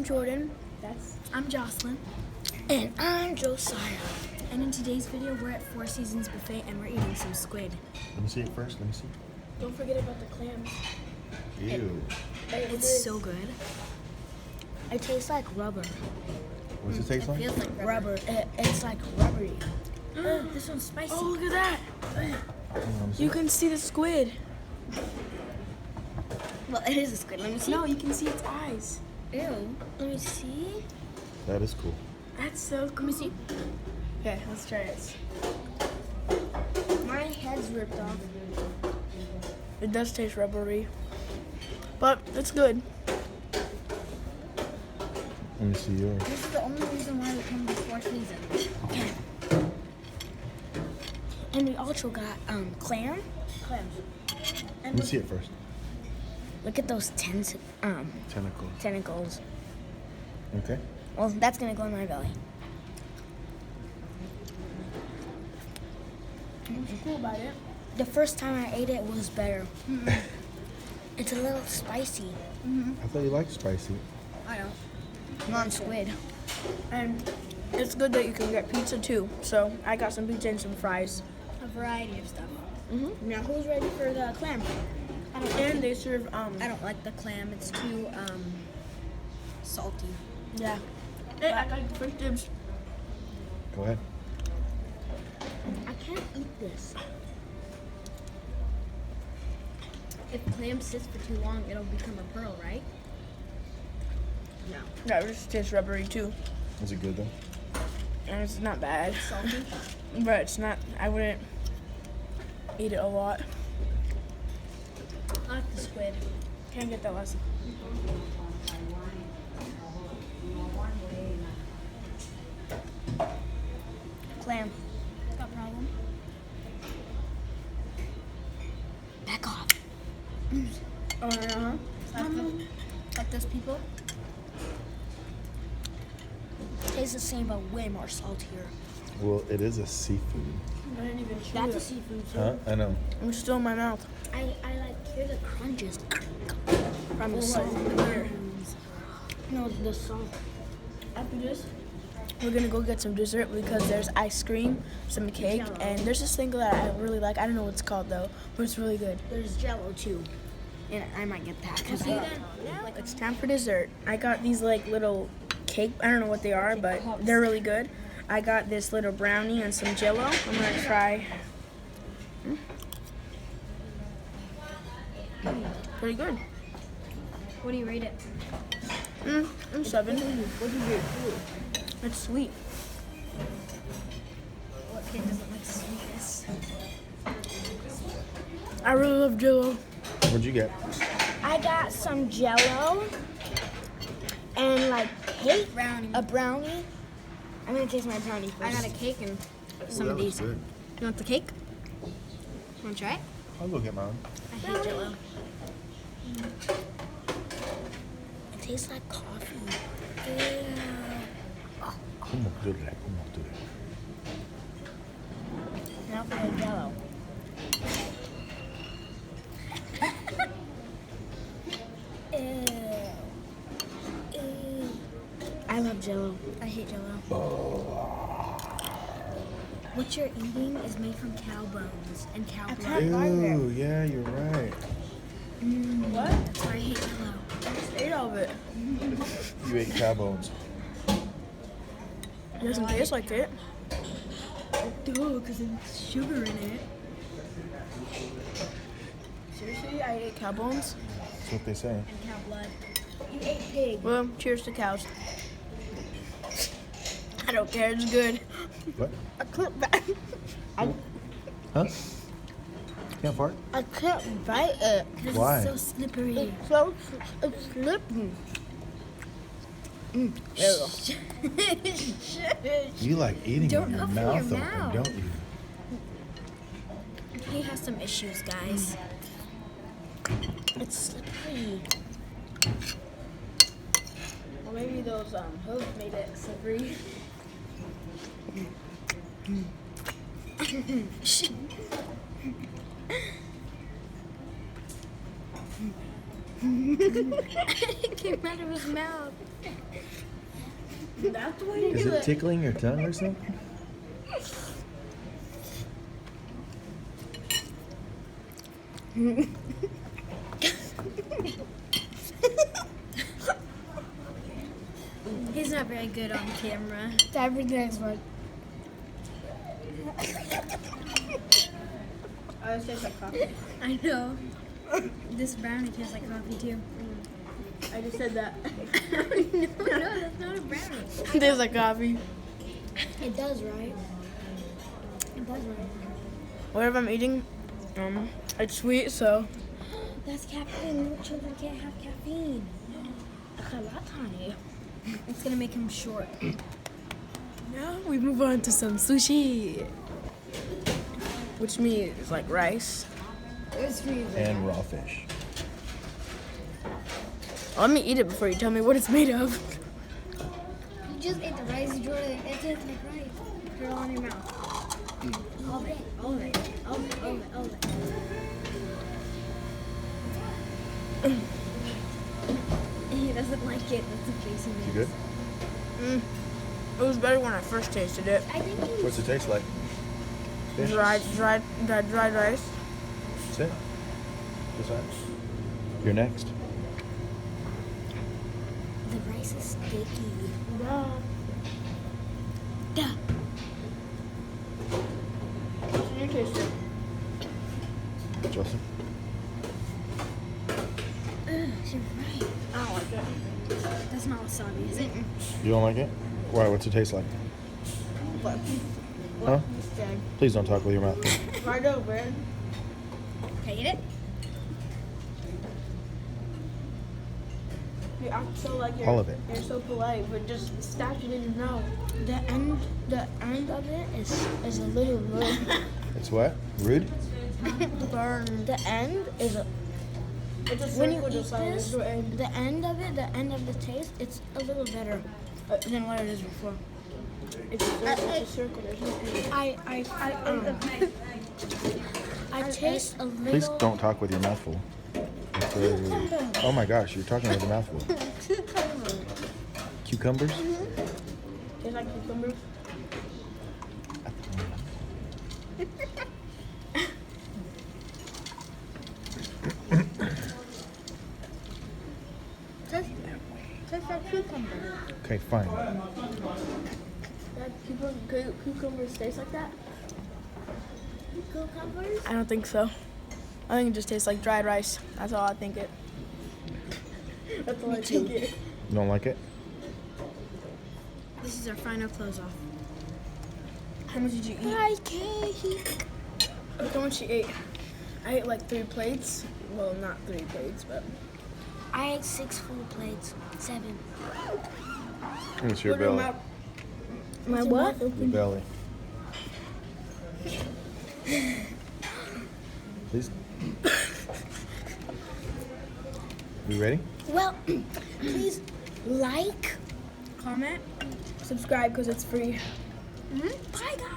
Jordan. I'm Jocelyn. And I'm Josiah. And in today's video, we're at Four Seasons Buffet and we're eating some squid. Let me see it first. Let me see. Don't forget about the clams. Ew. It's so good. It tastes like rubber. What's it taste like? Feels like rubber. It's like rubbery. This one's spicy. Oh, look at that. You can see the squid. Well, it is a squid. Let me see. No, you can see its eyes. Ew. Let me see. That is cool. That's so cool. Let me see. Okay, let's try it. My head's ripped off. It does taste rubbery, but it's good. Let me see yours. This is the only reason why we come to Four Seasons. Okay. And we also got clams. Let me see it first. Look at those Tentacle. tentacles. Okay. Well, that's gonna go in my belly. What's cool about it? The first time I ate it was better. It's a little spicy. I thought you liked spicy. I don't. Not on squid. And it's good that you can get pizza too. So I got some pizza and some fries. A variety of stuff. Now who's ready for the clam? And they serve I don't like the clam. It's too salty. yeah. Hey, I got first dibs. Go ahead. I can't eat this. If clam sits for too long, it'll become a pearl, right? No. That just tastes rubbery too. Is it good though? And it's not bad. Salty. But it's not, I wouldn't eat it a lot. I like the squid. Can't get that last. Clam. Got a problem? Back off. Like those people? Tastes the same, but way more saltier. Well, it is a seafood. I didn't even chew That's a it. seafood too. Huh? I know. It's still in my mouth. I like hear the crunches From the Well, salt. what? No, the salt. After this, we're gonna go get some dessert because there's ice cream, some cake, and there's this thing that I really like. I don't know what it's called though, but it's really good. There's Jello too, and I might get that. It's time for dessert. I got these like little cake. I don't know what they are, but they're really good. I got this little brownie and some Jello. I'm gonna try. Pretty good. What do you rate it? 7. It's sweet. What kid doesn't like sweetness? I really love Jello. What'd you get? I got some Jello and like cake, a brownie. I'm gonna taste my brownie first. I got a cake and some Ooh, of that these. looks good. You want the cake? Want to try it? I'll go get mine. I hate Jello. It tastes like coffee. ¿Cómo duele? ¿Cómo duele? Now for the Jello. Ew. I love Jello. I hate Jello. What you're eating is made from cow bones and cow blood. can't find it. Ew, yeah, you're right. What? That's why I hate Jello. I just ate all of it. You ate cow bones. It doesn't taste like it. Duh, because there's sugar in it. Seriously, I ate cow bones. That's what they say. And cow blood. You ate pig. Well, cheers to cows. I don't care, it's good. What? I can't bite. Huh? Can't fart? I can't bite it. Why? It's so slippery. It's slipping. You like eating Don't with your open mouth your open, mouth. don't you? He has some issues, guys. It's slippery. Well, maybe those hooves made it slippery. It came out of his mouth. That's why Is it tickling your tongue or something? He's not very good on camera. Everything's fun. Oh, it tastes like coffee. I know. This brownie tastes like coffee too. I just said that. No, that's not a brownie. It tastes like coffee. It does, right? It does, right? Whatever I'm eating, it's sweet, so. That's caffeine. Little children can't have caffeine. It's gonna make him short. Now we move on to some sushi, which means like rice. It's really And raw fish. Let me eat it before you tell me what it's made of. You just ate the rice, Jordan. It tastes like rice. Put it all in your mouth. All of it. All of it. All of it. All of it. All of it. He doesn't like it. That's the face he You makes. good? It was better when I first tasted it. I think you What's it taste like? Fish? Dried rice. Sit. This side. You're next. the rice is sticky. Duh. Duh. What's your taste it? Justin? You're right. I don't like it. That's not wasabi, is it? You don't like it? Why? What's it taste like? But, Huh? dead. Please don't talk with your mouth. Right over it. Can I eat it? You act so like All of it. You're so polite, but just stash it in your mouth. The end of it is a little rude. It's what? Rude? Burn. The end is a It's a when you circle eat just like this, this. And the end of it, the end of the taste, it's a little better than what it is before. it's a circle. There's no end. I taste a little. Please don't talk with your mouth full. That's very rude. Oh my gosh, you're talking with your mouth full. Cucumbers? Tastes like cucumbers. Tastes like cucumber. Okay, fine. That cucumbers taste like that? Cucumbers? I don't think so. I think it just tastes like dried rice. That's all I think it. That's all I think it. You don't like it? This is our final close off. How much did you eat? I can't. Look how much you ate. I ate like 3 plates. Well, not 3 plates, but. I ate 6 full plates. 7. It's your Put 'em belly. out. My what? Your belly. Please. You ready? Well, please like. Comment. Subscribe because it's free. Bye, guys.